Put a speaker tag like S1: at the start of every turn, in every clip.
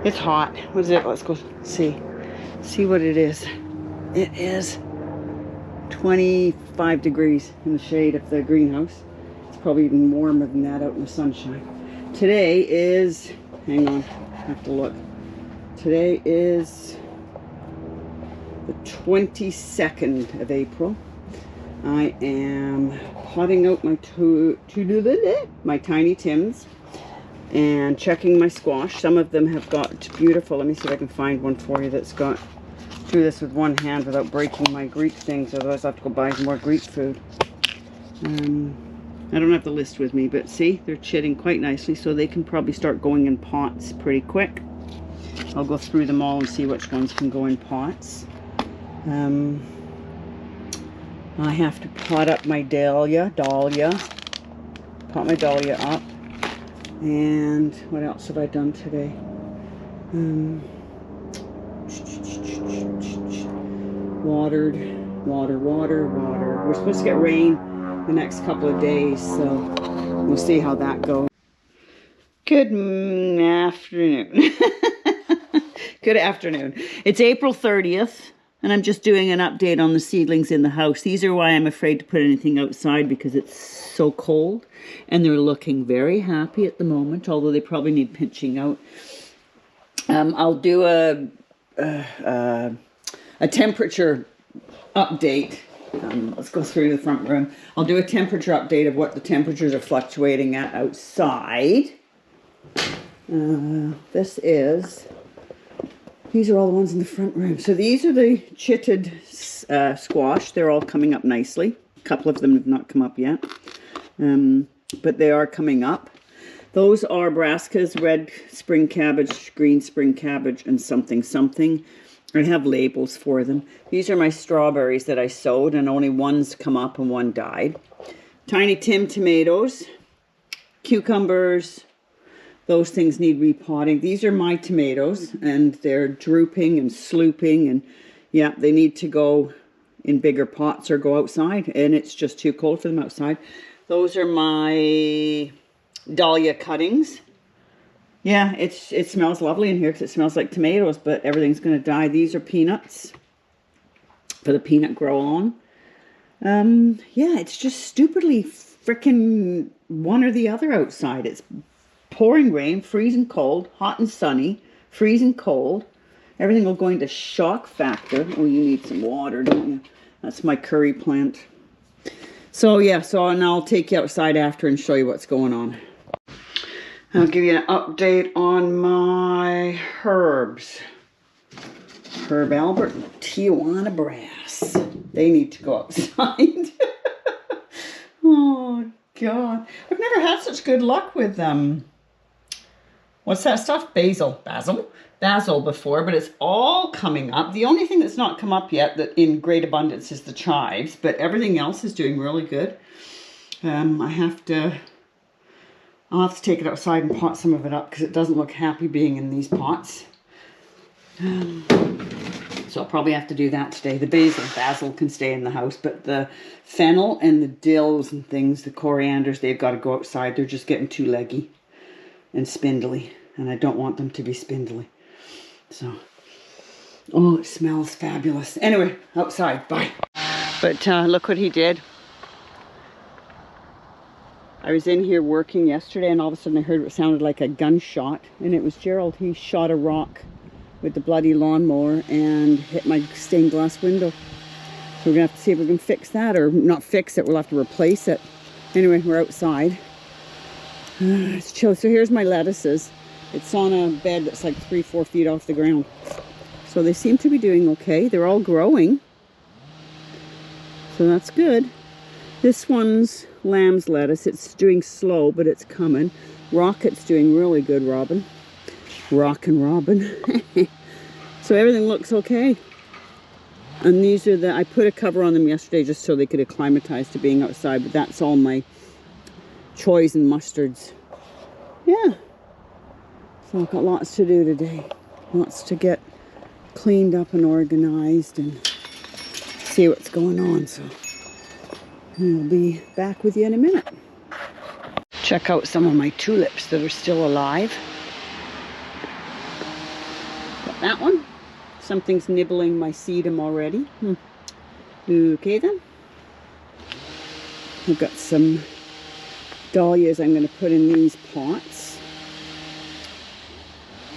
S1: It's hot. What is it? Let's go see. See what it is. It is 25 degrees in the shade of the greenhouse. It's probably even warmer than that out in the sunshine. Today is, hang on, I have to look. Today is the 22nd of April. I am potting out my my Tiny Tims and checking my squash. Some of them have got beautiful. Let me see if I can find one for you that's got, do this with one hand without breaking my Greek things, otherwise I have to go buy more Greek food. I don't have the list with me, but see, they're chitting quite nicely, so they can probably start going in pots pretty quick. I'll go through them all and see which ones can go in pots. I have to pot up my dahlia, pot my dahlia up. And what else have I done today? Water. We're supposed to get rain the next couple of days, so we'll see how that goes. Good afternoon. Good afternoon. It's April 30th, and I'm just doing an update on the seedlings in the house. These are why I'm afraid to put anything outside, because it's so cold, and they're looking very happy at the moment, although they probably need pinching out. I'll do a temperature update. Let's go through the front room. I'll do a temperature update of what the temperatures are fluctuating at outside. These are all the ones in the front room. So these are the chitted squash. They're all coming up nicely. A couple of them have not come up yet, but they are coming up. Those are brassicas, red spring cabbage, green spring cabbage, and something. I have labels for them. These are my strawberries that I sowed, and only one's come up and one died. Tiny Tim tomatoes, cucumbers. Those things need repotting. These are my tomatoes, and they're drooping and slooping, and yeah, they need to go in bigger pots or go outside, and it's just too cold for them outside. Those are my dahlia cuttings. Yeah, it smells lovely in here because it smells like tomatoes, but everything's going to die. These are peanuts for the peanut grow on. Yeah, it's just stupidly freaking one or the other outside. It's pouring rain, freezing cold, hot and sunny, freezing cold. Everything will go into shock factor. Oh, you need some water, don't you? That's my curry plant. So yeah, and I'll take you outside after and show you what's going on. I'll give you an update on my herbs. Herb Albert and Tijuana Brass. They need to go outside. Oh, God. I've never had such good luck with them. What's that stuff? Basil before, but it's all coming up. The only thing that's not come up yet that in great abundance is the chives, but everything else is doing really good. I'll have to take it outside and pot some of it up because it doesn't look happy being in these pots. So I'll probably have to do that today. The basil can stay in the house, but the fennel and the dills and things, the corianders, they've got to go outside. They're just getting too leggy and spindly, and I don't want them to be spindly. So, oh, it smells fabulous. Anyway, outside, bye. But look what he did. I was in here working yesterday, and all of a sudden I heard what sounded like a gunshot, and it was Gerald. He shot a rock with the bloody lawnmower and hit my stained glass window. So we're gonna have to see if we can fix that, or not fix it, we'll have to replace it. Anyway, we're outside. It's chill. So here's my lettuces. It's on a bed that's like 3-4 feet off the ground. So they seem to be doing okay. They're all growing. So that's good. This one's lamb's lettuce. It's doing slow, but it's coming. Rocket's doing really good, Robin. Rockin' Robin. So everything looks okay. And these are I put a cover on them yesterday just so they could acclimatize to being outside, but that's all my choys and mustards. Yeah. So I've got lots to do today. Lots to get cleaned up and organized and see what's going on. So I'll be back with you in a minute. Check out some of my tulips that are still alive. that one. Something's nibbling my sedum already. Okay then. I've got some dahlias I'm going to put in these pots.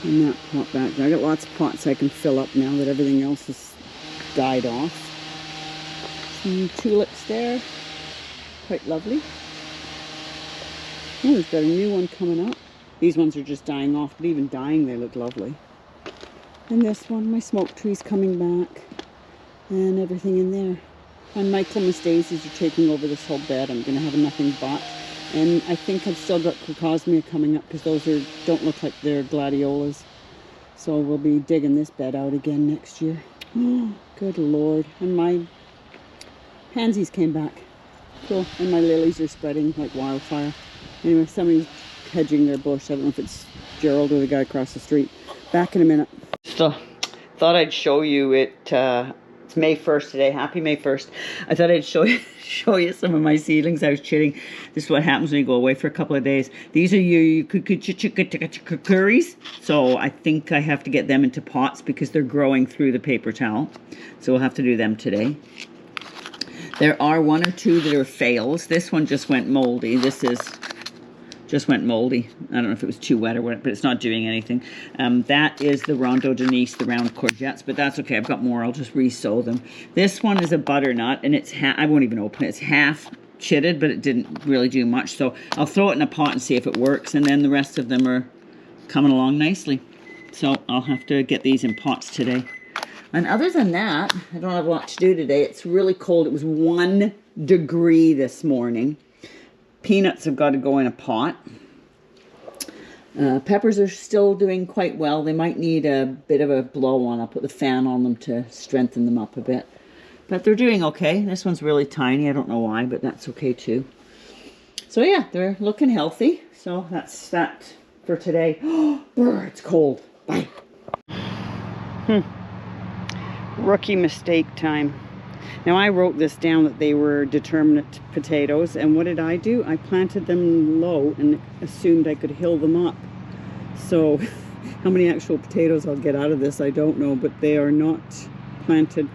S1: And that pot back there. I got lots of pots I can fill up now that everything else has died off. Some tulips there. Quite lovely. Oh, we've got a new one coming up. These ones are just dying off, but even dying they look lovely. And this one, my smoke tree's coming back. And everything in there. And Michaelmas daisies are taking over this whole bed. I'm going to have a nothing but. And I think I've still got crocosmia coming up because those don't look like they're gladiolas. So we'll be digging this bed out again next year. Oh, good Lord. And my pansies came back. Cool. And my lilies are spreading like wildfire. Anyway, somebody's hedging their bush. I don't know if it's Gerald or the guy across the street. Back in a minute. So, thought I'd show you it. It's May 1st today. Happy May 1st. I thought I'd show you some of my seedlings I was chitting. This is what happens when you go away for a couple of days. These are your curries. So I think I have to get them into pots because they're growing through the paper towel. So we'll have to do them today. There are one or two that are fails. This one just went moldy. This is just went moldy. I don't know if it was too wet or what, but it's not doing anything. That is the Rondo Denise, the round courgettes, but that's okay. I've got more. I'll just re-sow them. This one is a butternut, and it's I won't even open it. It's half chitted, but it didn't really do much. So I'll throw it in a pot and see if it works, and then the rest of them are coming along nicely. So I'll have to get these in pots today. And other than that, I don't have a lot to do today. It's really cold. It was 1 degree this morning. Peanuts have got to go in a pot. Peppers are still doing quite well. They might need a bit of a blow on. I'll put the fan on them to strengthen them up a bit. But they're doing okay. This one's really tiny. I don't know why, but that's okay too. So yeah, they're looking healthy. So that's that for today. Brr, it's cold. Bye. Rookie mistake time. Now I wrote this down that they were determinate potatoes, and what did I do? I planted them low and assumed I could hill them up. So how many actual potatoes I'll get out of this, I don't know, but they are not planted.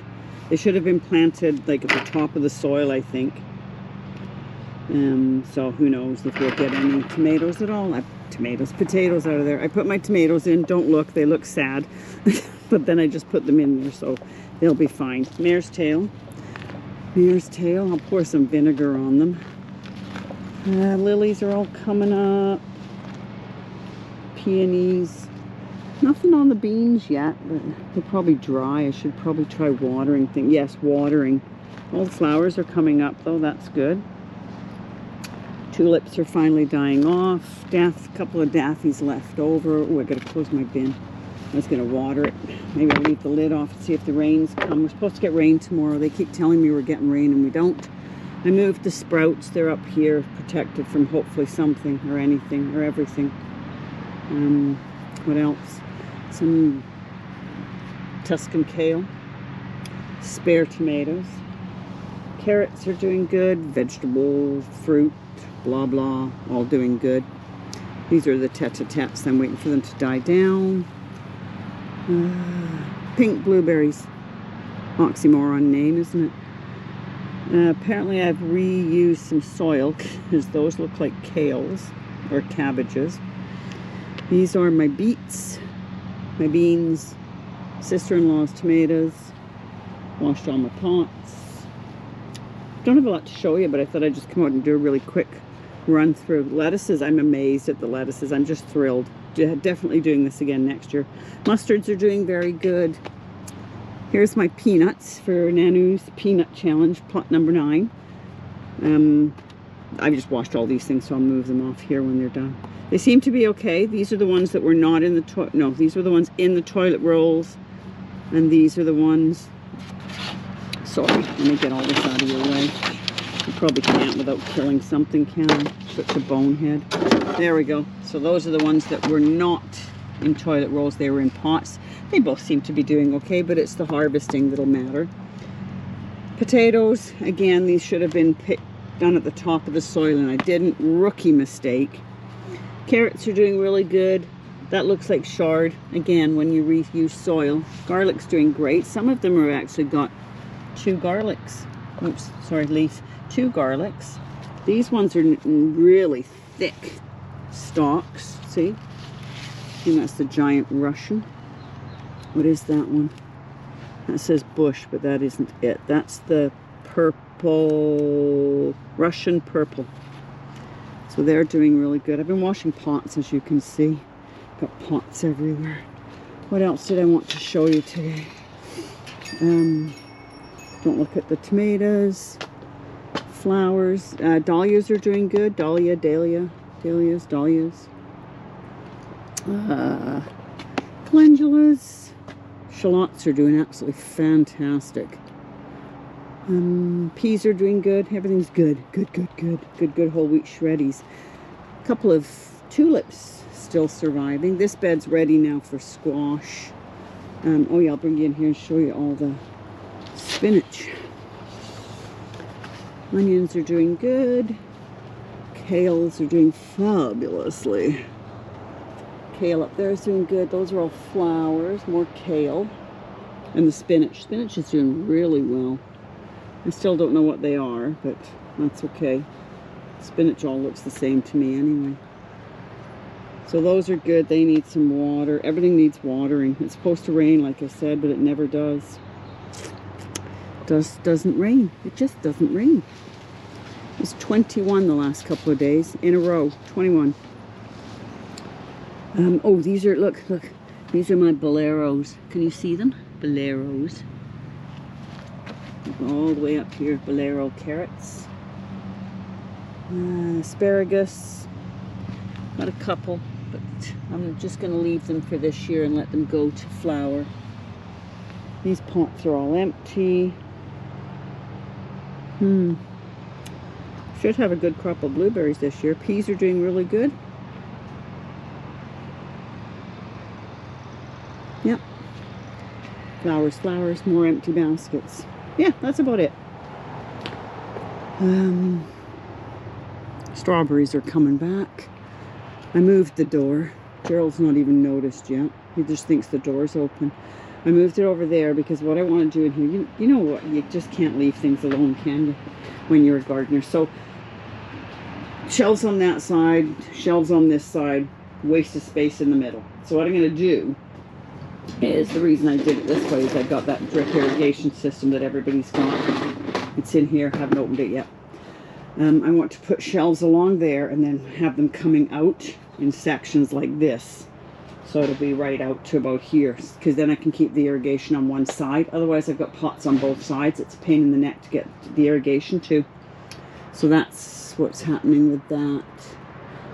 S1: They should have been planted like at the top of the soil, I think. So who knows if we'll get any tomatoes at all. Potatoes out of there. I put my tomatoes in. Don't look, they look sad. But then I just put them in there, so they'll be fine. Mare's tail. Mare's tail. I'll pour some vinegar on them. Lilies are all coming up. Peonies. Nothing on the beans yet, but they're probably dry. I should probably try watering things. Yes, watering. All the flowers are coming up, though. That's good. Tulips are finally dying off. A couple of daffys left over. Oh, I gotta close my bin. I was going to water it. Maybe I'll leave the lid off and see if the rains come. We're supposed to get rain tomorrow. They keep telling me we're getting rain and we don't. I moved the sprouts. They're up here protected from hopefully something or anything or everything. What else? Some Tuscan kale. Spare tomatoes. Carrots are doing good. Vegetables, fruit, blah blah. All doing good. These are the tete-a-tetes. I'm waiting for them to die down. Pink blueberries. Oxymoron name, isn't it? Apparently I've reused some soil because those look like kales or cabbages. These are my beets, my beans, sister-in-law's tomatoes. Washed all my pots. Don't have a lot to show you, but I thought I'd just come out and do a really quick run through. Lettuces, I'm amazed at the lettuces. I'm just thrilled. Definitely doing this again next year. Mustards are doing very good. Here's my peanuts for Nanou's Peanut Challenge, plot number 9. I've just washed all these things, so I'll move them off here when they're done. They seem to be okay. These are the ones that were not in the toilet. No, these were the ones in the toilet rolls. And these are the ones... Sorry, let me get all this out of your way. You probably can't without killing something, can I? Such a bonehead. There we go. So those are the ones that were not in toilet rolls. They were in pots. They both seem to be doing okay, but it's the harvesting that'll matter. Potatoes, again, these should have been done at the top of the soil, and I didn't. Rookie mistake. Carrots are doing really good. That looks like chard, again, when you reuse soil. Garlick's doing great. Some of them are actually got 2 garlics. Oops, sorry, leaf. 2 garlics. These ones are really thick stalks, see? I think that's the giant Russian. What is that one? That says bush, but that isn't it. That's the purple, Russian purple. So they're doing really good. I've been washing pots, as you can see. Got pots everywhere. What else did I want to show you today? Don't look at the tomatoes. Flowers. Dahlias are doing good. Dahlias. Calendulas. Shallots are doing absolutely fantastic. Peas are doing good. Everything's good. Good whole wheat shreddies. A couple of tulips still surviving. This bed's ready now for squash. Oh yeah, I'll bring you in here and show you all the spinach. Onions are doing good. Kales are doing fabulously. Kale up there is doing good. Those are all flowers. More kale. And the spinach. Spinach is doing really well. I still don't know what they are, but that's okay. Spinach all looks the same to me anyway. So those are good. They need some water. Everything needs watering. It's supposed to rain, like I said, but it never does. Doesn't rain. It just doesn't rain. It was 21 the last couple of days in a row. 21. Oh, these are, look. These are my boleros. Can you see them? Boleros. All the way up here. Bolero carrots. Asparagus. Got a couple, but I'm just going to leave them for this year and let them go to flower. These pots are all empty. Should have a good crop of blueberries this year. Peas are doing really good. Yep. Flowers, more empty baskets. Yeah, that's about it. Strawberries are coming back. I moved the door. Gerald's not even noticed yet. He just thinks the door's open. I moved it over there because what I want to do in here, you know what, you just can't leave things alone, can you, when you're a gardener. So, shelves on that side, shelves on this side, waste of space in the middle. So what I'm going to do is, the reason I did it this way is I got that drip irrigation system that everybody's got. It's in here, haven't opened it yet. I want to put shelves along there and then have them coming out in sections like this. So it'll be right out to about here, because then I can keep the irrigation on one side. Otherwise I've got pots on both sides. It's a pain in the neck to get the irrigation to. So that's what's happening with that.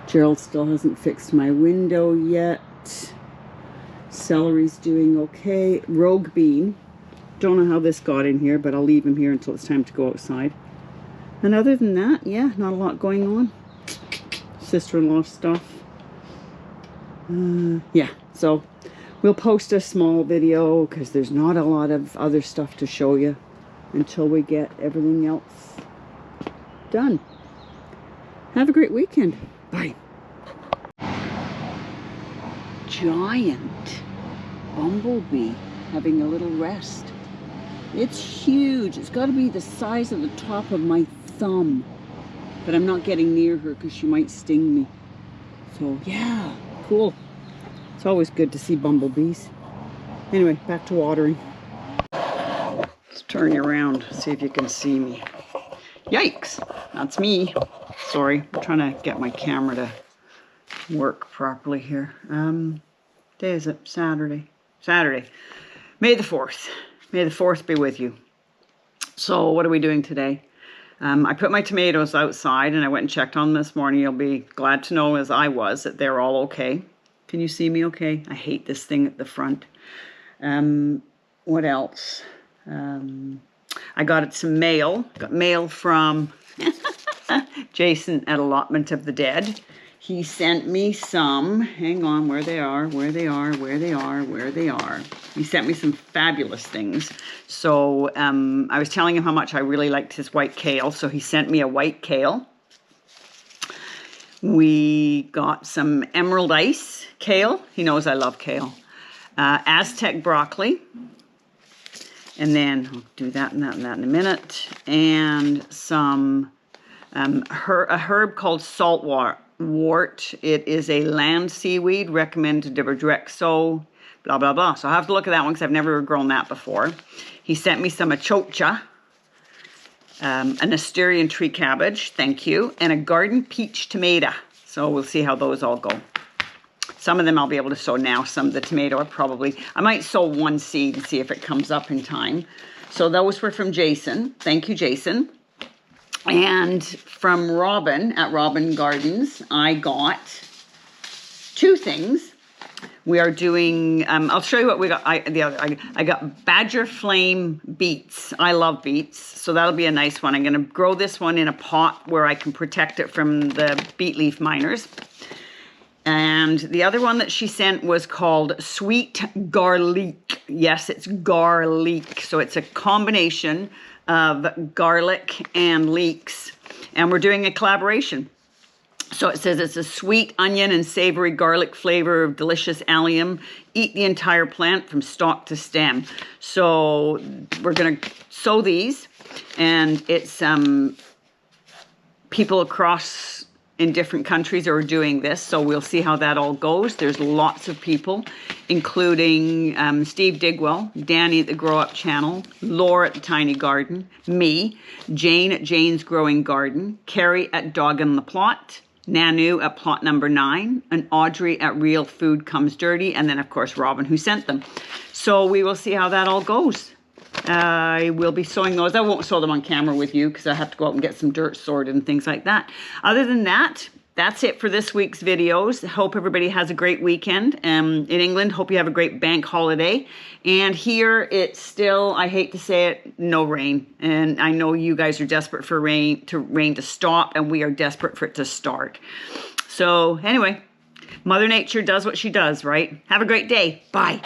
S1: Gerald still hasn't fixed my window yet. Celery's doing okay. Rogue bean. Don't know how this got in here, but I'll leave him here until it's time to go outside. And other than that, yeah, not a lot going on. Sister-in-law stuff. Yeah, so we'll post a small video because there's not a lot of other stuff to show you until we get everything else done. Have a great weekend. Bye. Giant bumblebee having a little rest. It's huge. It's got to be the size of the top of my thumb. But I'm not getting near her because she might sting me. So yeah, cool. It's always good to see bumblebees. Anyway, back to watering. Let's turn you around, see if you can see me. Yikes, that's me. Sorry, I'm trying to get my camera to work properly here. Day is it? Saturday. May the 4th. May the 4th be with you. So what are we doing today? I put my tomatoes outside and I went and checked on them this morning. You'll be glad to know, as I was, that they're all okay. Can you see me okay? I hate this thing at the front. What else? I got some mail. Got mail from Jason at Allotment of the Dead. He sent me some, hang on, where they are. He sent me some fabulous things. So I was telling him how much I really liked his white kale. So he sent me a white kale. We got some emerald ice kale. He knows I love kale. Aztec broccoli. And then I'll do that and that and that in a minute. And some a herb called saltwort. It is a land seaweed, recommended to direct sow, blah, blah, blah. So I have to look at that one because I've never grown that before. He sent me some achocha, an Assyrian tree cabbage, thank you, and a garden peach tomato. So we'll see how those all go. Some of them I'll be able to sow now. Some of the tomato I might sow one seed and see if it comes up in time. So those were from Jason. Thank you, Jason. And from Robin at Robin Gardens, I got 2 things. We are doing, I'll show you what we got. I got Badger Flame beets. I love beets, so that'll be a nice one. I'm going to grow this one in a pot where I can protect it from the beet leaf miners. And the other one that she sent was called Sweet Garleek. Yes, it's garlic. So it's a combination of garlic and leeks. And we're doing a collaboration. So it says it's a sweet onion and savory garlic flavor of delicious allium. Eat the entire plant from stalk to stem. So we're going to sow these. And it's people across in different countries are doing this, so we'll see how that all goes. There's lots of people, including Steve Digwell, Danny at the Grow Up Channel, Laura at the Tiny Garden, me, Jane at Jane's Growing Garden, Carrie at Dog in the Plot, Nanou at Plot Number 9, and Audrey at Real Food Comes Dirty, and then of course Robin who sent them. So we will see how that all goes. I will be sowing those. I won't sow them on camera with you because I have to go out and get some dirt sorted and things like that. Other than that, that's it for this week's videos. Hope everybody has a great weekend. In England, hope you have a great bank holiday. And here, it's still, I hate to say it, no rain. And I know you guys are desperate for rain to stop, and we are desperate for it to start. So anyway, Mother Nature does what she does, right? Have a great day. Bye.